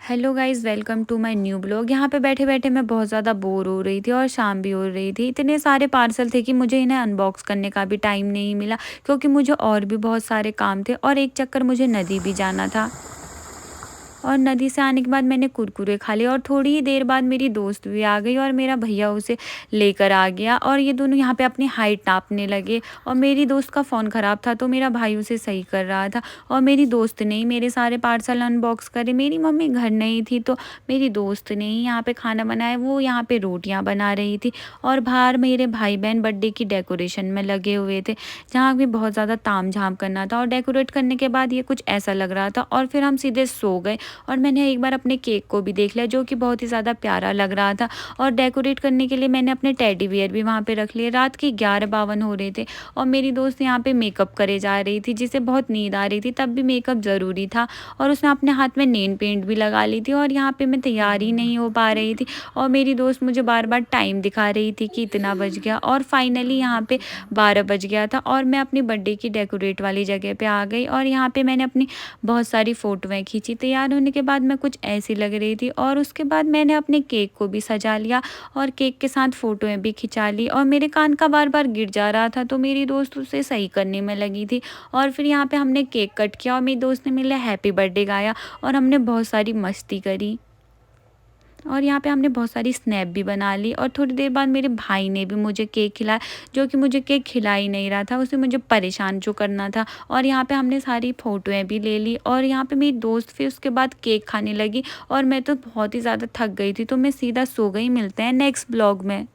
Hello guys, welcome to my new blog. यहाँ पे बैठे बैठे मैं बहुत ज़्यादा बोर हो रही थी और शाम भी हो रही थी। इतने सारे पार्सल थे कि मुझे इन्हें अनबॉक्स करने का भी टाइम नहीं मिला, क्योंकि मुझे और भी बहुत सारे काम थे और एक चक्कर मुझे नदी भी जाना था। और नदी से आने के बाद मैंने कुरकुरे खा लिए और थोड़ी ही देर बाद मेरी दोस्त भी आ गई और मेरा भैया उसे लेकर आ गया और ये दोनों यहाँ पे अपनी हाइट नापने लगे। और मेरी दोस्त का फ़ोन ख़राब था तो मेरा भाई उसे सही कर रहा था और मेरी दोस्त ने ही मेरे सारे पार्सल अनबॉक्स करे। मेरी मम्मी घर नहीं थी तो मेरी दोस्त ने ही यहाँ पे खाना बनाया। वो यहाँ पे रोटियाँ बना रही थी और बाहर मेरे भाई बहन बर्थडे की डेकोरेशन में लगे हुए थे, जहाँ भी बहुत ज़्यादा ताम झाम करना था। और डेकोरेट करने के बाद ये कुछ ऐसा लग रहा था और फिर हम सीधे सो गए। और मैंने एक बार अपने केक को भी देख लिया, जो कि बहुत ही ज़्यादा प्यारा लग रहा था। और डेकोरेट करने के लिए मैंने अपने टेडी बियर भी वहाँ पे रख लिए। रात के 11:52 हो रहे थे और मेरी दोस्त यहाँ पे मेकअप करे जा रही थी, जिसे बहुत नींद आ रही थी, तब भी मेकअप ज़रूरी था। और उसने अपने हाथ में नेल पेंट भी लगा ली थी और यहाँ पे मैं तैयार ही नहीं हो पा रही थी। और मेरी दोस्त मुझे बार बार टाइम दिखा रही थी कि इतना बज गया और फाइनली यहाँ पे 12 बज गया था और मैं अपनी बर्थडे की डेकोरेट वाली जगह पे आ गई। और यहाँ पे मैंने अपनी बहुत सारी फ़ोटोएँ खींची। तैयार होने के बाद मैं कुछ ऐसी लग रही थी और उसके बाद मैंने अपने केक को भी सजा लिया और केक के साथ फ़ोटोएँ भी खिंचा ली। और मेरे कान का बार-बार गिर जा रहा था तो मेरी दोस्त उसे सही करने में लगी थी। और फिर यहाँ पे हमने केक कट किया और मेरी दोस्त ने मेरे लिए हैप्पी बर्थडे गाया और हमने बहुत सारी मस्ती करी। और यहाँ पे हमने बहुत सारी स्नैप भी बना ली और थोड़ी देर बाद मेरे भाई ने भी मुझे केक खिलाया, जो कि मुझे केक खिला ही नहीं रहा था, उसे मुझे परेशान जो करना था। और यहाँ पे हमने सारी फ़ोटोएँ भी ले ली और यहाँ पे मेरी दोस्त फिर उसके बाद केक खाने लगी और मैं तो बहुत ही ज़्यादा थक गई थी, तो मैं सीधा सो गई। मिलते हैं नेक्स्ट ब्लॉग में।